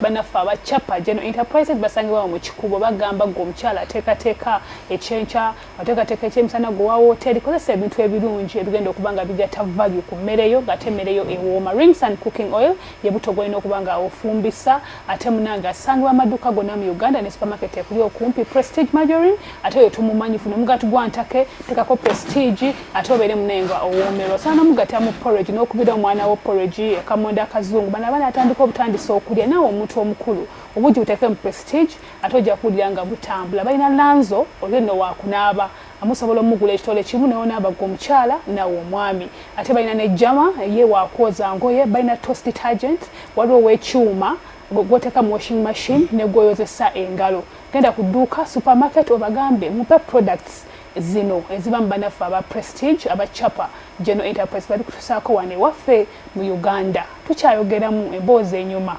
banafa abachapa General Enterprises basangibwa mu kikubo bagamba go omukyala ateekateeka ekyenca ateekateeka ekyemisana go wa hotel kozesa ebintu ebirungi ebigenda okubanga bijata value ku mmereyo ngate mmereyo ewooma. Rings and cooking oil yebuto gwalina okubanga ofumbisa ate munanga asangibwa amaduuka gonna mu Uganda ne supermarket ekuli okumpi. Prestige margarine ate yo tumumanyifu nomugatu gwantake tekako Prestige ate obeere munenga owoomerwa sana mugata mu porridge n'okubira omwana wo porridge akamonda akazungu bana atandika obutandisa okulya nawe omuntu omukulu obuji buteke mu Prestige ate ojja kulya nga butambula. Balina lanzo olino wakunaaba amusobola omugula ekitole kimu n'onaaba omukyala nawe omwami. Ate balina ne jama ye wakwoza ngoye balina toast detergent waliwo w'ekyuma gwoteka mu washing machine ne gwoyozesa engalo. Genda ku dduuka supermarket obagambe mupe products zino eziba mbanafu aba Prestige abachapa General Enterprise bali kutusaako wane waffe mu Uganda tukyayogeramu emboozi enyuma.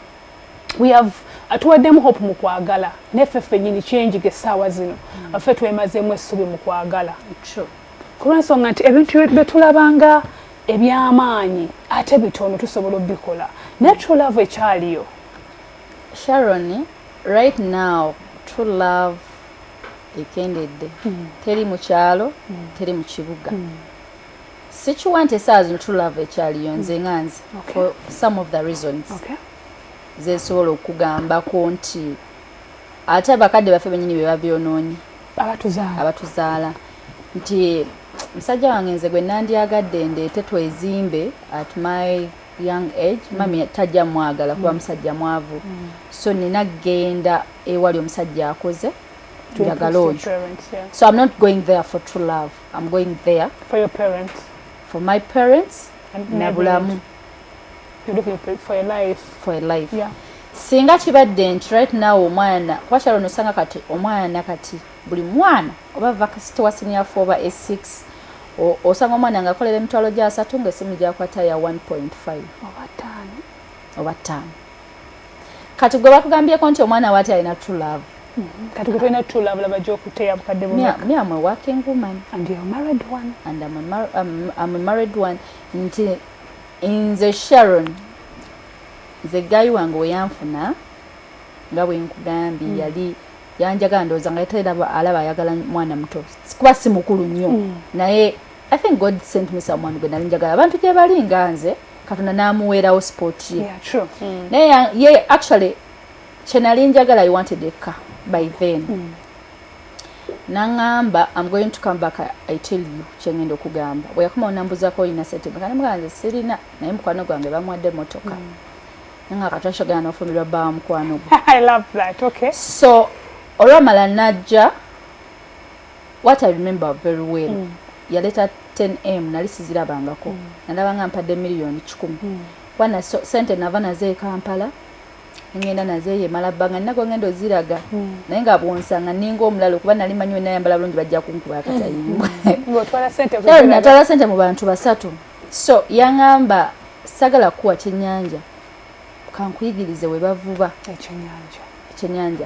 We have atuwaddemu hope mu kwagala neffeffe nyini change gesaawa zino affe twemazeemu essubi mu kwagala kulw'ensonga nti ebintu bye tulabanga eby'amaanyi ate bitono tusobola obikola naye true love ekyaliyo. Sharon, right now true love ekendedde teri mu kyalo teri mu kibuga. Sikiwante esaawa zino true love ekyaliyo nze nganze for some of the reasons zesobola okugambako nti ate abakadde baffe bennyini be babyonoonye abatuzaala nti musajja wange nze gwe nandyagadde ndeete twezimbe at my young age mami tajja mwagala kuba musajja mwavu so nina genda ewali omusajja akoze njagala oyo. So I'm not going there for true love. I'm going there for your parents, for my parents nabulamu. You're looking for a life. For a life. Yeah. Singa kibadde nti right now omwana kwashalo nosanga kati omwana kati buli mwana oba varsity wa senior 4 oba S6 osanga omwana ngakolera emitwalo gya 3 ng'essimu gyakwata ya 1.5 oba 5 kati gwe bakugambyeko nti omwana wati alina true love. Kati gwe tulina true love laba gy'okuteya bukadde bumeka. Me I'm a working woman. And you're a married one. And I'm a married one. Nti nze Sharon nze guy wange we yanfuna nga bwe nkugambye yali yanjagala ndowooza nga yatera alaba ayagala mwana muto kuba si mukulu nnyo naye I think God sent me someone gwe nali njagala abantu gye bali nga nze Katonda n'amuweerawo sport ye. Yeah, true. Naye ye actually kye nali njagala I wanted a car by then. Nangamba I'm going to come back I tell you kyengenda okugamba bwe yakoma onambuzaako olina sente kandi muganze sirina naye mukwano gwange bamwadde motoka nga katashagana n'ofumirwa bba mukwano gwe. I love that. Okay. So olwamala najja what I remember very well yaleta 10M nali sizirabangako nalabanga mpadde miliyoni 10 kwana sente nava naze Kampala ngenda naze ye malabanga nako ngendo oziraga naye nga bwonsanga ninga omulalo kuba nali manyi nayambala bulungi bajja kunkuba akatayimbwa ngotwala sente natwala sente mu bantu basatu so yangamba sagala kuwa kyenyanja kankuyigirize we bavuba ekyenyanja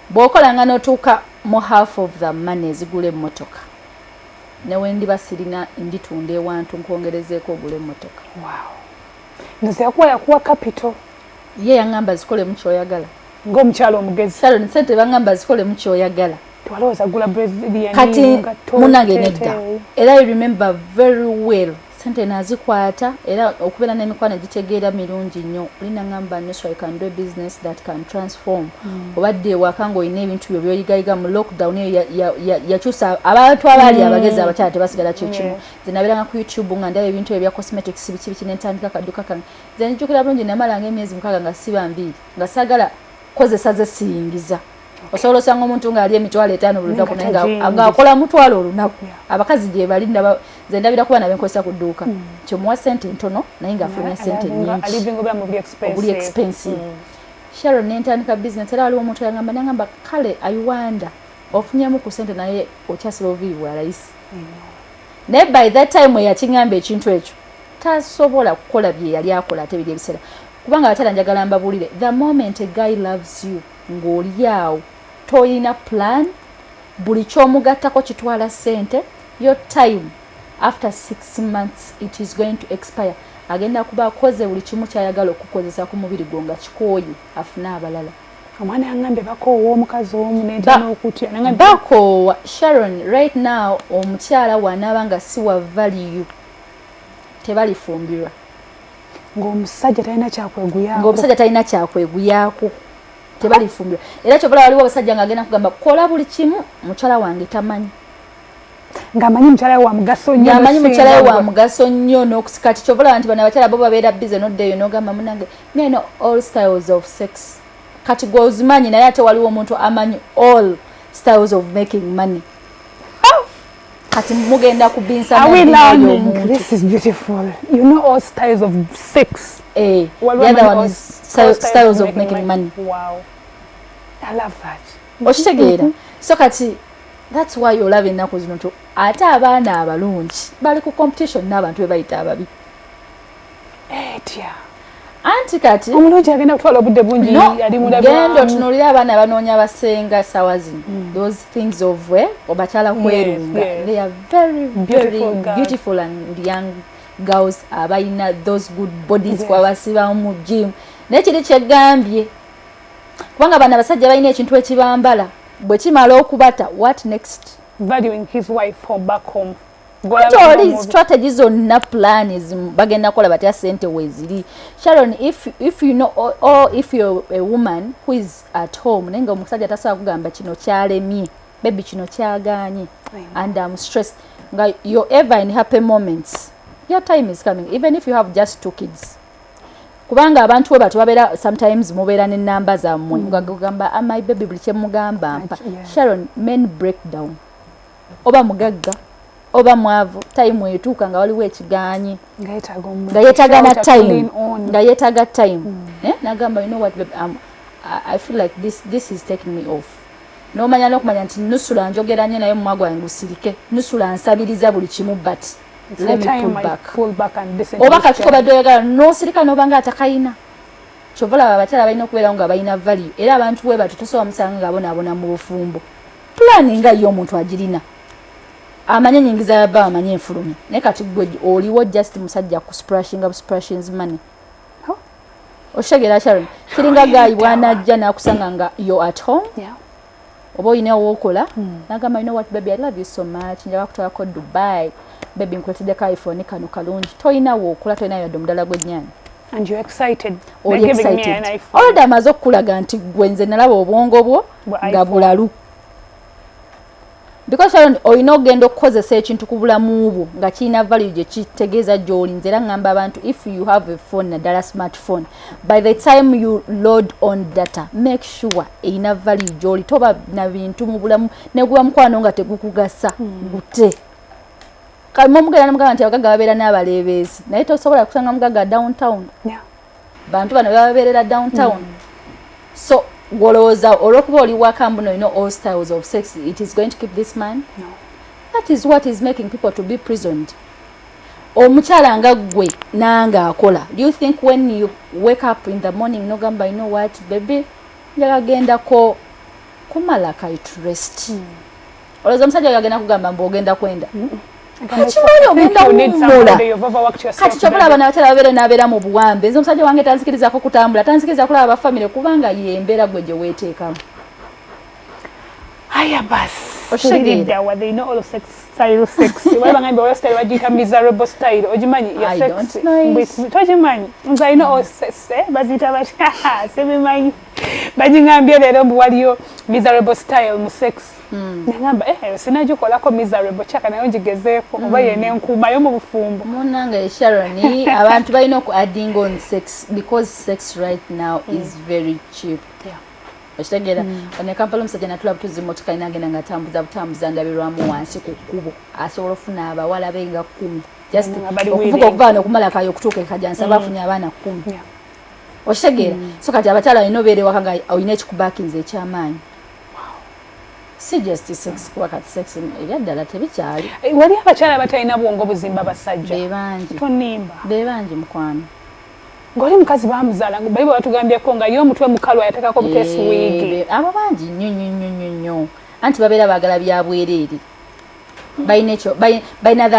bw'okolanga n'otuuka mu half of the money ezigula emmotoka newe ndiba sirina nditunda ewantu nkwongerezeeko ogula emmotoka. Nze yakuwa capital ye yangamba zikole mu kyoyagala ng'omukyalo omugezi Sharon sente bangamba zikole mu kyoyagala twalowooza gula Brazilian kati munange nedda era I remember very well sente nazikwata era okubeera n'emikwano gitegeera mirungi nnyo olina ngamba nno so I can do a business that can transform obadde ewaka ng'olina ebintu byo byoyigayiga mu lockdown eyo yakyusa abantu abaali abagezi abakyala tebasigala kyekimu nze nabeeranga ku YouTube nga ndaba ebintu ebya cosmetics biki nentandika akadduka kange nze njukira bulungi namalanga emyezi 6 nga siba 2 nga sagala kozesa ze siyingiza osobola osanga omuntu ng'ali emitwalo 5 buli lunaku naye ng'akola mutwalo olunaku abakazi gye bali nze ndabira kuba nabe nkozesa ku dduuka kyomuwa sente ntono naye ng'afulumya sente nnyingi obuli expensive. Sharon nentandika business era waliwo omuntu yangamba nangamba kale I wonder ofunyemu ku sente naye okyasula oviiri bwa layisi naye by that time eyakiŋŋamba ekintu ekyo tasobola kukola bye yali akola ate biri ebiseera kubanga abakyala njagala mbabuulire the moment a guy loves you ng'oli awo toyina plan buli kyomugattako kitwala sente your time after 6 months it is going to expire agenda kuba akoze buli kimu kyayagala okukozesa ku mubiri gwo nga kikooye afuna abalala. Omwana yangambe bakoowa omukazi omu n'entya n'okutya. Bakoowa Sharon right now omukyala wanaaba nga si wa value tebalifumbirwa. Ng'omusajja talina kyakweguyako. Tebalifumbirwa. Era kyobala waliwo abasajja ng'agenda kugamba kola buli kimu mukyala wange tamanyi. Ng'amanyi mukyala wa mugaso nnyo. Ng'amanyi mukyala wa mugaso nnyo n'okusikati kyobala nti bano abakyala bo babeera busy n'oddeeyo n'ogamba munange neno all styles of sex. Kati gwe ozimanyi naye ate waliwo omuntu amanyi all styles of making money. Kati mugenda kubinsa omuntu. This is beautiful. You know all styles of sex. The other one is styles of making money. Wow. I love that. Okitegeera. So kati that's why you love ennaku zino to ate abaana abalungi bali ku competition n'abantu be bayita ababi. Etya. Anti kati omulungi agenda kutwala obudde bungi ali mulaba. Genda otunuulira abaana abanoonya abasenga sawa zino. Those things of where obakyala kwerunga. They are very beautiful and young girls abayina those good bodies kwa basiba mu gym. Naye kiri kyegambye kubanga abaana abasajja balina ekintu ekibambala bwe kimala okubata what next? Valuing his wife from back home. All strategies zonna plans bagenda kola batya sente weziri. Sharon, if you know or if you're a woman who is at home nenga omusajja tasobola kugamba kino kyalemye baby kino kyaganye and I'm stressed nga you're ever in happy moments, your time is coming even if you have just 2 kids. Kubanga abantu we batu babera sometimes mubera ne namba za mmwe ngagamba my baby buli kye mugamba mpa. Sharon, men break down. Oba mugagga oba mwavu time etuuka nga waliwo ekiganye nga yeetagana time nga yeetaga time nagamba you know what babe, I feel like this is taking me off. N'omanya n'okumanya nti nusula njogera nnyo naye mumwa gwange gusirike nusula nsabiriza buli kimu but let me pull back oba kati kobadde oyagala n'osirika n'obanga atakayina kyovala abakyala balina okubeerawo nga balina value era abantu bwe batu tosobola musanga nga bonaabona mu bufumbo pulani nga yo omuntu agirina amanye nyingiza yaba amanye enfulumi naye kati gwe oliwo just musajja ku splashings money oshegera Sharon kiringa gayi bwanajja nakusanga nga you're at home oba oyina wokola nagamba you know what baby I love you so much njaba kutwalako Dubai baby nkuletedde ka iPhone kano kalungi toyina wokola toyina yadde omudala gw'ennyanja and you're excited. They're giving me an iPhone. All that mazo kulaga nti gwenze nalaba obwongo bwo nga bulalu. Because Sharon oyina ogenda okukozesa ekintu ku bulamu bwo nga kirina value gye kitegeeza gy'olinze era ngamba abantu if you have a phone naddala smartphone by the time you load on data make sure eyina value gy'oli toba na bintu mu bulamu neguba mukwano nga tegukugasa gute. Kalimo mugenda namugamba nti abagagga babeera n'abaleebeezi naye tosobola kusanga mugagga downtown. Bantu bano babeerera downtown. So Goloza olwokuba oli wakambuno, you know all styles of sex, it is going to keep this man? No. That is what is making people to be prisoned. Omukyala nga gwe nanga akola. Do you think when you wake up in the morning no gamba you know what baby njagenda ko kumala kite rest. Oloza omusajja yagenda kugamba mbo ogenda kwenda. Kachimanyi ogenda kumula. Kati chobola abana abakyala babeera n'abeera mu buwambe. Nze omusajja wange tanzikirizako kutambula, tanzikiriza kulaba abafamile kubanga yembera gwe gye weeteekamu. Haya basi. Oshegedda wa they know all of sex style sex. Waba ngambe all style wajita miserable style. Ojimanyi ya sex. With tojimanyi. Nza ino all sex bazita basha. Sebimanyi. Bajingambye lero mbu waliyo miserable style mu sex. Ngamba sinajukolako miserable chaka nayo njigezeeko oba yene nkuma yo mu bufumbo. Munanga Sharon abantu balina ku adding on sex because sex right now is very cheap. Okitegera ne Kampala omusajja natula butuzi motoka inagenda nga tambuza ndabirwamu wansi ku kkubo asobola ofuna abawala benga 10 just okuvuga okuvaana okumala kayo okutuuka ekajansa bafunye abaana 10. Okitegera so kati abakyala balina obeere waka nga olina ekikubakinze ekyamaanyi. Si just sex kwa kati sex ebyadala tebikyali. Wali abakyala batalina bwongo buzimba basajja. Bebanji. Tonimba. Bebanji mukwano. Ngoli mukazi bamuzaala ngo Bible batugambyeko nga yo omutwe mukalwa yatekako butesi wigi. Abo bangi nnyo. Anti babeera baagala bya bwereere. baina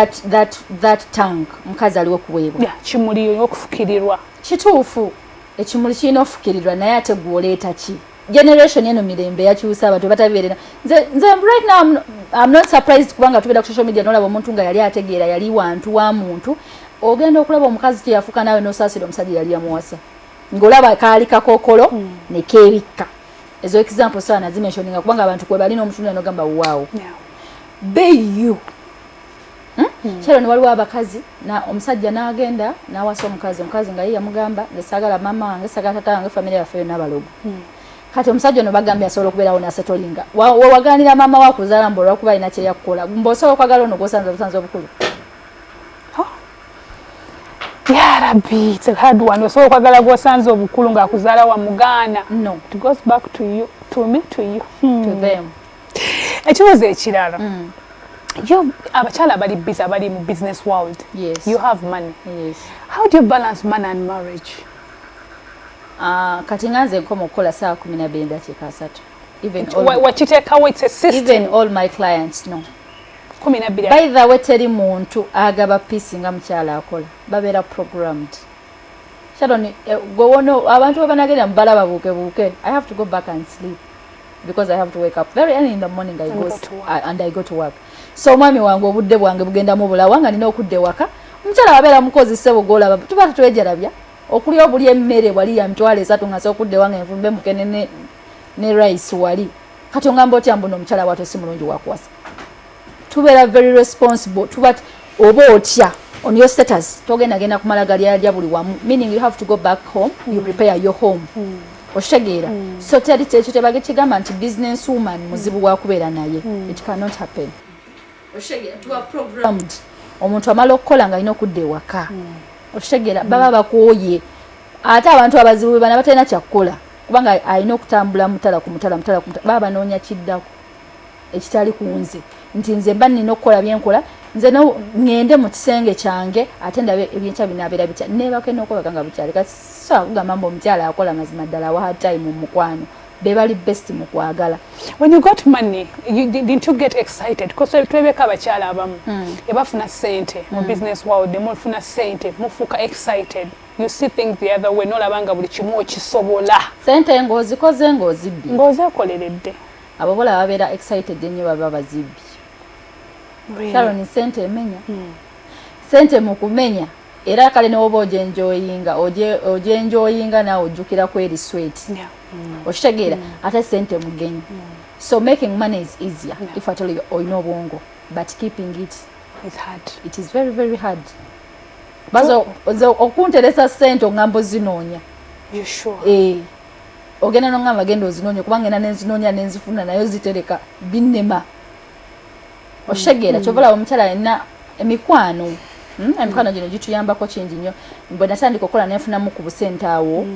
that tank mukazi aliwo kuweebwa kimuli okufukirirwa kituufu ekimuli kirina ofukirirwa naye ate gwoleeta ki generation eno mirembe yakyusa abantu batabeerera nze right now I'm not surprised kubanga tubeera ku social media nolaba omuntu nga yali ategeera yali wantu wa muntu ogenda okulaba omukazi kyeyafuuka naawe nosaasira omusajja yali yamuwasa ng'olaba kaali kakokolo ne keebikka ezo example sawa nazimentioninga kubanga abantu kwe balina omutundu nogamba waawo be you Sharon waliwo abakazi na omusajja n'agenda n'awasa omukazi nga ye yamugamba ngesagala mama wange sagala tata wange family yaffe n'abalogo kati omusajja ono bagambye asobola okubeerawo n'asetolinga waganira mama wa kuzaala mbolwa kuba alina kye yakukola mb'osobola okwagala ono gw'osanze obusanze obukulu Ya Rabbi, it's a hard one. So kwagala gwosanze obukulu nga akuzaala wa mugaana. No, it goes back to you, to me, to you. To them. Ekibuuzo ekirala. You abakyala bali busy, bali mu business world. Yes. You have money. Yes. How do you balance man and marriage? Kati nganze nkomo okukola saa 12:3. Even all it's a system. Even all my clients know. By the way, teri muntu agaba peace nga mukyala akola babeera programmed. Sharon go ono abantu banagenda mbala babuke I have to go back and sleep because I have to wake up very early in the morning. I go to work. So mwami wangu obudde bwange bugenda mu bula wanga nina okudde waka mukyala wabeera mukozi sebo gola tuba twejerabya okuli obuli emmere wali ya mtwale 3 nga sokudde wange nfumbe mukene ne rice wali kati ngamba oti ambuno mukyala wato si mulungi wakwasa tubeera very responsible tuba oba otya on your status togenda genda kumala gali alya buli wamu meaning you have to go back home you prepare your home oshageera so teri kyekyo tebage kigamba nti business woman muzibu wa kubeera naye it cannot happen oshageera tuba programmed omuntu amala okukola nga alina okudda ewaka oshageera baba bakooye ate abantu abazibu bana batalina kyakukola kubanga alina okutambula mutala ku mutala baba banoonya kiddako ekitali ku nze nti nze mba nina okukola byenkola nze ngende mu kisenge kyange ate ndabe ebyenkya binabeera bitya nebake n'okola nga bukyali kasi so kugamba mbu omukyala akola mazima ddala wa hard time mu mukwano be bali best mu kwagala. When you got money, didn't you get excited? Because twebeka abakyala abamu ebafuna sente mu business world mufuna sente mufuuka excited. You see things the other way nolabanga buli kimu okisobola sente ng'ozikoze ng'ozibbi ng'ozekoleredde abobola babeera excited ennyo baba bazibbi. Sharon sente emenya sente mu kumenya era kale n'oba ojenjoyinga nawe ojjukira ku eri sweet okitegeera ate sente mugenyi so making money is easier if at all oyina obwongo but keeping it is hard. It is very very hard. Bazo okunteresa sente ongambo zinoonya. You sure? Ogenda nongamba gendo ozinoonya kubanga nenzinoonya nenzifuna nayo zitereka binnema oshageera kyobola omukyala alina emikwano emikwano gino gituyambako kingi nnyo bwe natandika okukola nenfunamu ku busente awo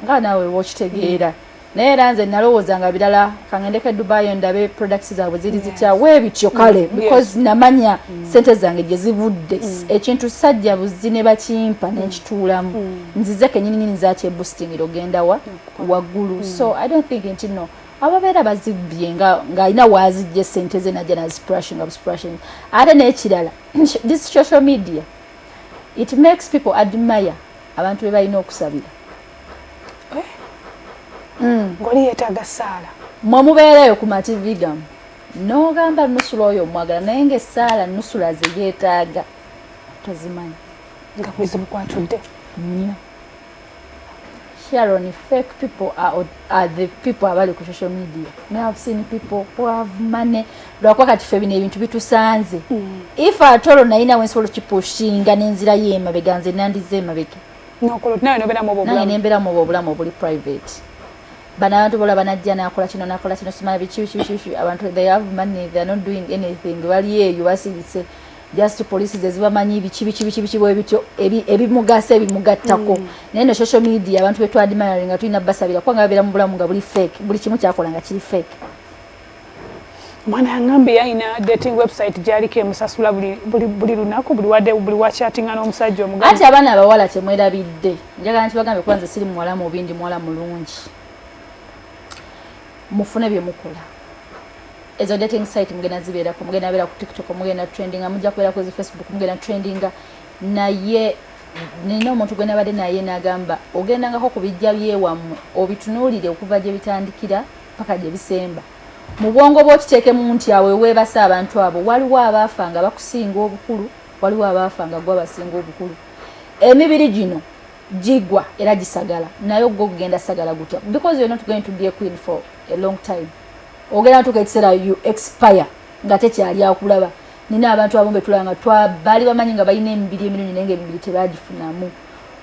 nga naawe wokitegeera naye era nze nalowoozanga birala kangendeko e Dubai ndabe products zaabwe ziri zitya weebityo kale because namanya sente zange gye zivudde ekintu sajja buzi ne bakimpa nenkituulamu nzize kenyininyini zakyebusitingira ogenda waggulu so I don't think nti no ababeera bazibbye nga alina waazijja sente ze najja nazisprashing ate n'ekirala this social media it makes people admire abantu be balina okusabira ngoli yeetaaga saala mwe mubeerayo ku mativi gamu n'ogamba nusula oyo omwagala naye ng'essaala nusula ze yeetaaga tozimanyi nga buzibu kwatudde nnyo. Sharon, fake people are the people abali ku social media. I have seen people who have money lwakwa kati fe bino ebintu bitusanze if atolo naina wensobola kipushinga n'enzira yema beganze nandize emabeke nokolo nawe nobera mu bobulamu naye nembera mu bobulamu obuli private bana abantu bola banajja nakola kino simala bichi abantu they have money, they are not doing anything bali eyo basiritse just police zezibamanyi bichi bwe bityo ebimugasa ebimugattako naye no social media abantu betu admire nga tulina basabira kwanga babera mu bulamu nga buli fake buli kimu kyakola nga kiri fake. Mwana ngambe yaina dating website jaliko emusasula buli lunaku buli wa chatting n'omusajja omuganda ati abaana abawala temwerabidde njagala nti bagambe kwanza siri muwala mu bindi muwala mulungi mufune bye mukola ezo dating site mugenda zibeera ku mugenda beera ku TikTok mugenda trending amujja kubeera ku Facebook mugenda trending naye nina omuntu gwe nabadde naye n'agamba ogendangako ku bijja byewammwe obitunuulire okuva gye bitandikira paka gye bisemba mu bwongo bw'okiteekemu nti awe weebasa abantu abo waliwo abaafanga bakusinga obukulu waliwo abaafanga gwe abasinga obukulu emibiri gino gigwa era gisagala naye gwe ogenda sagala gutya because you're not going to be a queen for a long time ogenda tuka ekiseera you expire nga tekyali akulaba nina abantu abombe tulanga twabali bamanyi nga balina emibiri emirungi naye emibiri tebagifunamu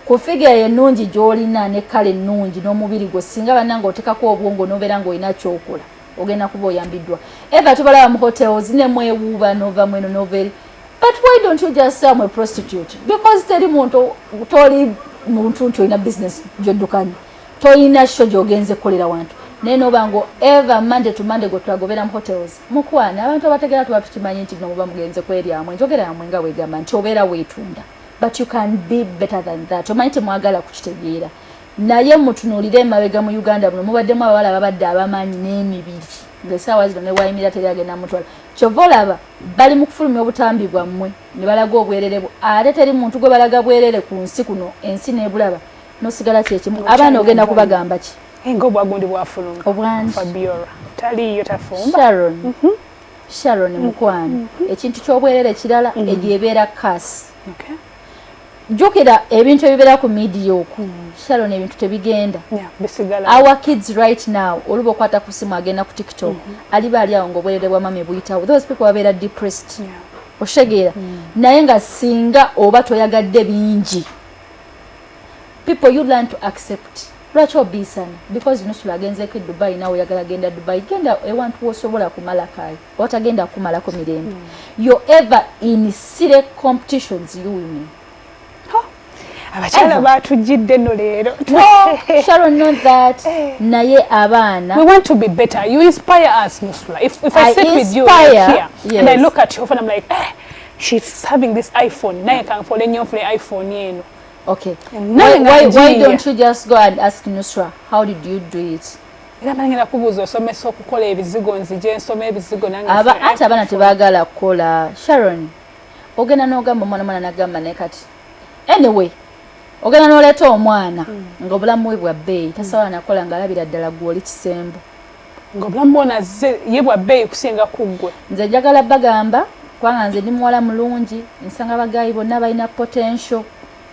ku figure ennungi gy'olina ne kale ennungi n'omubiri gwo singa bannanga otekako obwongo n'obeera ng'olina kyokola ogenda kuba oyambiddwa eva tubalaba mu hotels ne mwewuuba nova mweno noveri but why don't you just sell a prostitute because teri muntu toli muntu nti olina business gy'oddukanye tolina sho gy'ogenze kukolera wantu naye noba ngo eva Monday to Monday gwe twagobera mu hotels mukwana abantu abategera tuba tukimanyi nti nomuba mugenze kweryamwe njogera yamwe nga wegamba nti obeera weetunda but you can be better than that omanyi temwagala kukitegeera naye mutunuulire emabega mu Uganda muno mubaddemu abawala ababadde abamanyi n'emibiri ng'essaawa zino ne wayimira teri agenda mutwala kyova olaba bali mu kufulumya obutambi bwammwe ne balaga obwerere ate teri muntu gwe balaga bwerere ku nsi kuno ensi n'ebulaba n'osigala kyekimu abaana ogenda kubagamba ki engo bwagundi bwafuluma obwangi Fabiola taliyo tafumba Sharon Sharon mukwano ekintu ky'obwerere kirala egyebeera kasi okay jukira ebintu ebibeera ku media oku Sharon ebintu tebigenda bisigala our kids right now oluba okwata ku simu agenda ku TikTok aliba ali awo ng'obwerere bwa mami buyitawo those people babeera depressed oshegeera naye nga singa oba toyagadde bingi people you learn to accept lwaki obisana because nusula agenzeko e Dubai nawe oyagala genda Dubai genda ewantu wosobola kumala kayo otagenda kumalako mirembe you're ever in silly competitions you women abakyala batujjidde no leero Sharon know that naye abaana we want to be better you inspire us Nusula if I sit with you here and I look at you and I'm like she's having this iPhone naye kanfole nnyo fule iPhone yeno okay why don't you just go and ask Nusra how did you do it era manengera kubuuza osomesa okukola ebizigo nzije nsoma ebizigo nange ate abaana tebaagala kukola Sharon ogenda n'ogamba omwana n'agamba naye kati anyway ogenda n'oleeta omwana ng'obulamu bwe bwa bbeeyi tasobola nakola ng'alabira ddala gw'oli kisembo ng'obulamu bwona ye bwa bbeeyi kusinga kuggwe nze njagala bagamba kubanga nze ndi muwala mulungi nsanga abagayi bonna balina potential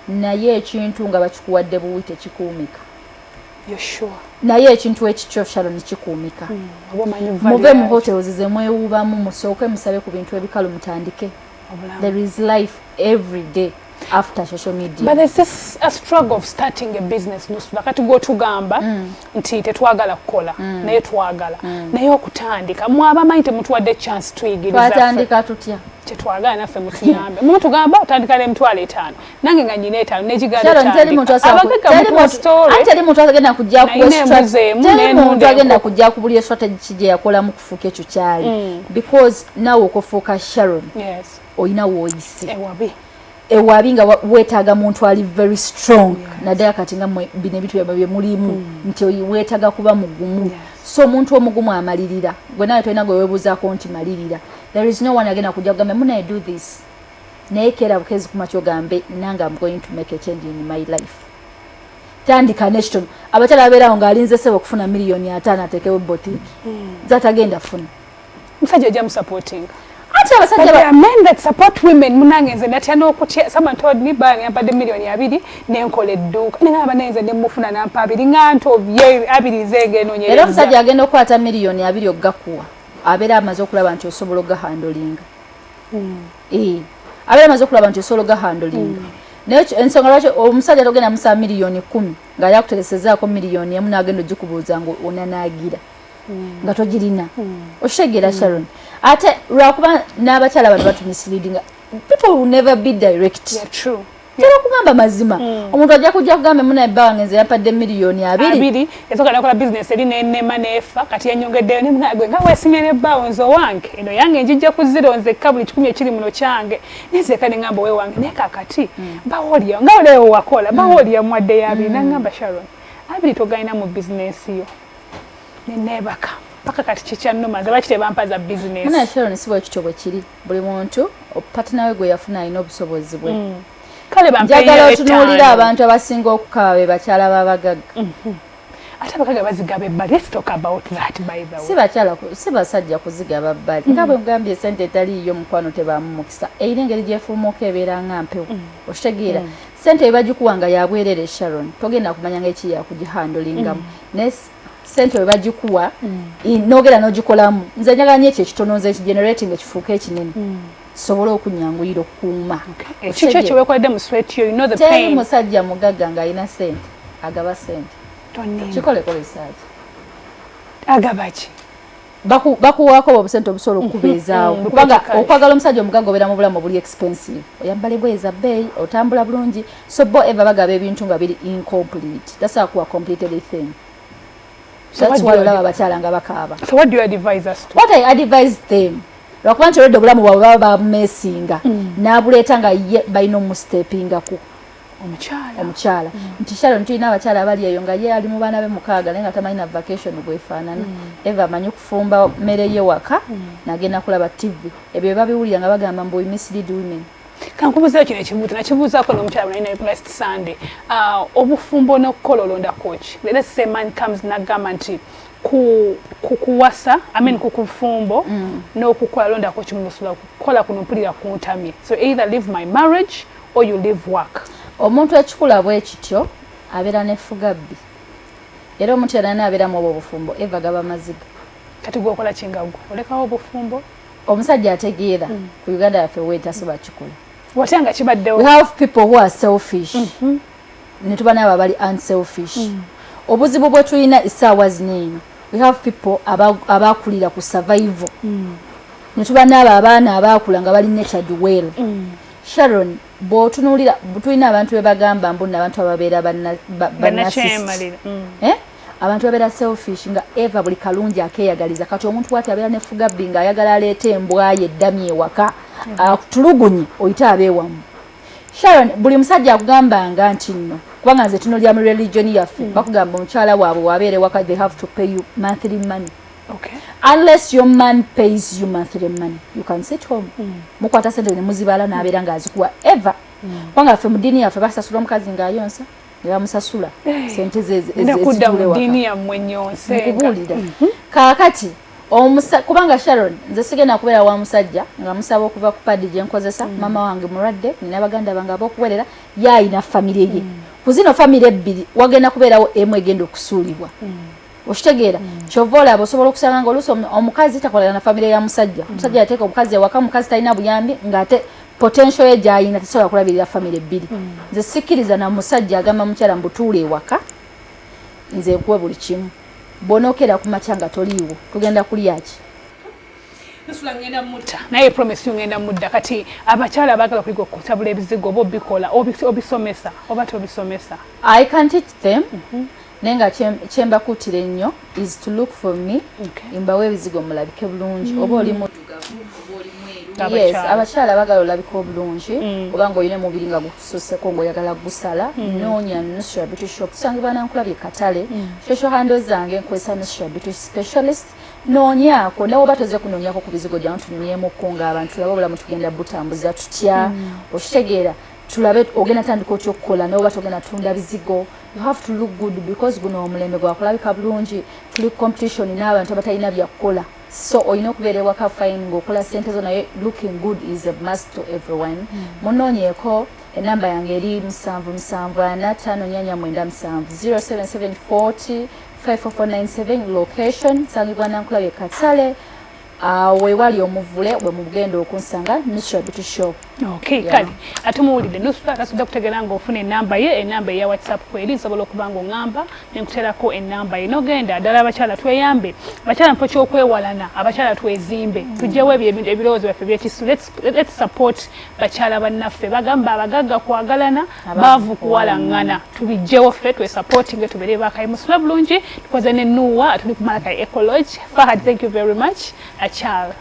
naye ekintu nga bakikuwadde buwi tekikuumika naye ekintu ekikyo Sharon kikuumika muve mu hotels ze mwewuubamu musooke musabe ku bintu ebikalu mutandike there is life every day after social media but there's this a struggle of starting a business Nusula kati gw'otugamba nti tetwagala kukola naye twagala naye okutandika mwabamanyi temutuwadde chance tuyigiriza twatandika tutya tetwagala naffe mutuyambe mu tugamba otandika n'emitwalo 5 nange nga nyina 5 n'ekigaalo teri muntu agenda kujja ku buli strategy gye yakola mu kufuuka ekyo kyali because nawe okufuuka Sharon olina w'oyise ewabi nga weetaaga muntu ali very strong naddala kati nga bino ebitu bye mulimu nti weetaaga kuba mugumu so omuntu omugumu amalirira gwe nawe tolina gwe weebuuzaako nti malirira there is no one agenda kujja kugambe muna do this naye keera bukezi kumakyo gambe nange I'm going to make a change in my life tandika nation abakyala babeerawo ng'alinze sebo okufuna miliyoni 5 ateekewo boutique zatagenda funa musajja ajja musupporting men that support women munange nze natya n'okutya someone told me bang yampadde miliyoni 2 nenkola edduuka nengaba nenze nemufuna nampa 2 nga ntobye 2 zegenonyereza era omusajja agenda okwata miliyoni 2 oggakuwa abeera amaze okulaba nti osobola ogahandolinga abeera amaze okulaba nti osobola ogahandolinga naye ensonga lwaki omusajja togenda musa miliyoni 10 nga yakutegesezaako miliyoni 1 n'agenda ogikubuuza ngo onanaagira nga togirina oshegera Sharon ate lwakuba n'abakyala bano batumisleadinga people will never be direct true Tero kugamba mazima. Omuntu ajja kujja kugambe muna ebbawa ngenze yapadde miliyoni 2. Ezoka nakola business eri n'enema nefa kati yanyongeddeyo ne munagwe nga wesimye n'ebbawa nzo wange. Eno yange njijja kuziro nze kabuli 10 ekiri muno kyange. Nze kane ngambo we wange ne kakati. Bawoliya nga olewo wakola bawoliya mwadde yabi nangamba Sharon. Abiri togaina mu business yo. Nebaka. paka kati kikyannuma nze bakite bampaza business muna Sharon sibo kitobwe kiri buli muntu partner we gwe yafuna alina obusobozi bwe kale njagala otunuulira abantu abasinga okukaba be bakyala babagagga ate abagagga bazigaba ebbali. Let's talk about that by the way. si bakyala si basajja kuzigaba bbali nga bwe mugambye esente etaliiyo mukwano tebamumukisa eyina engeri gyefumuuka ebeera nga mpewo okitegeera sente ebagikuwanga yabwerere Sharon togenda kumanya ng'eki yakugihandolingamu sente webagikuwa nogera n'ogikolamu nze njagala nnyo ekyo ekitono nze ekigenerating ekifuuka ekinene sobola okunyanguyira okukuuma ekyo ekyo weekoledde mu sweat yo you know the pain. teri musajja mugagga ng'alina sente agaba sente kikoleko research agaba ki bakuwaako obusente obusobola okukubeezaawo kubanga okwagala omusajja omugagga obeera mu bulamu obuli expensive oyambala ebweyi za bbeeyi otambula bulungi so bo eva bagaba ebintu nga biri incomplete tasobola kuwa completed thing. That's why olaba abakyala nga bakaaba. So what do you advise us to? What I advise them lwakuba nti olwedde obulamu bwabwe baba babumeesinga n'abuleeta nga ye balina omusteepingaku omukyala nti Sharon tulina abakyala abali eyo nga ye ali mu baana be mukaaga naye nga tamanyi na vacation bwefaanana eva amanyi okufumba mmere ye waka n'agenda kulaba TV ebyo babiwulira nga bagamba mbu mislead women. Kankubuza kino ekibuuzo nakibuuzaako n'omukyala naye last Sunday obufumbo n'okukola olonda coach. Let's say man comes n'agamba nti kukuwasa kukufumbo n'okukola londa coach musobola kukola kuno mpulira kuntamye. So either leave my marriage or you leave work. Omuntu ekikula bwe kityo abeera n'effugabbi era omuntu era n'abeeramu obwo obufumbo eva gaba maziga kati gwokola kingaggwa olekawo obufumbo omusajja ategeera ku Uganda yaffe weetasobola kikola watanga kibaddewo. We have people who are selfish ne tuba n'abo abali unselfish obuzibu bwe tulina essaawa zineeno we have people abakulira ku survival ne tuba n'abo abaana abaakula nga bali natured well. Sharon bw'otunuulira tulina abantu be bagamba mbu n'abantu ababeera abantu babeera selfish nga eva buli kalungi akeeyagaliza kati omuntu bw'ati abeera n'effugabbi nga ayagala aleeta embwa ye eddamye ewaka akutulugunye oyita abeewamu. Sharon buli musajja akugambanga nti nno kubanga nze tunuulira mu religion yaffe bakugamba omukyala waabwe wabeere waka they have to pay you monthly money. Okay. Unless your man pays you monthly money, you can sit home. Mukwata sente ne muzibala n'abeera ng'azikuwa ever. Kubanga ffe mu ddiini yaffe basasula omukazi ng'ayonsa ne bamusasula sente ezitule waka. Kaakati kubanga Sharon nze sigenda kubeera wa musajja nga musaba okuva ku padi gye nkozesa mama wange mulwadde nina baganda bange ab'okuwerera yayina famire ye ku zino famire ebbiri wagenda kubeerawo emu egenda okusuulibwa. Oshitegeera kyova olaba osobola okusanga nga oluusi omukazi takolera na famire ya musajja omusajja yateeka omukazi ewaka omukazi talina buyambi ng'ate potential ye gyayina tesobola kulabirira famire ebbiri. Nze sikkiriza na musajja agamba mukyala mbutuula ewaka nze nkuwe buli kimu bonookera ku makya nga toliiwo tugenda kulya ki Nusula ngenda mutta naye promise ngenda mudda kati abakyala abagala kuligo kutabula ebizigo oba obikola obisomesa oba tobisomesa. I can teach them nenga kyemba kutire nnyo is to look for me imbawe ebizigo mulabike bulungi oba oli muddugavu oba oli mweru. Yes abakyala abagala olabika obulungi kubanga oyina mubiri nga gususseko ng'oyagala gusala noonya Nusra Beauty Shop tusangibwa nankulabye katale social handles zange nkozesa Nusra Beauty Specialist noonyaako nawe oba toze kunoonyako ku bizigo gyamu tunyemukko ng'abantu tulabe obulamu tugenda butambuza tutya okitegeera tulabe ogenda tandika otya okukola nawe oba togenda tunda bizigo. You have to look good because guno omulembe gwakulabika bulungi tuli competition n'abantu abatalina byakukola so oyina okubeera ewaka fine ng'okola sente zo naye looking good is a must to everyone. Munoonyeeko enamba yange eri 77459497 07740 54497 location sangibwa nankulabye katale wewali omuvule bwe mugenda okunsanga Nusra Beauty Shop. Okay, kali atumuwulidde Nusra tasudde kutegeera ng'ofuna enamba ye ya WhatsApp kweri nsobola okuba ng'oŋŋamba ne nkuteerako enamba ye nogenda ddala abakyala tweyambe abakyala mpo kyokwewalana abakyala twezimbe tuggyewo ebirowoozo byaffe byekisu let's support bakyala bannaffe bagamba abagagga kwagalana baavu kuwalaŋŋana tubiggyewo ffe twesupportinge tubeere bakayi musula bulungi tukoze ne Nuwa tuli ku Malaka Ecology. Fahad, thank you very much. Achal.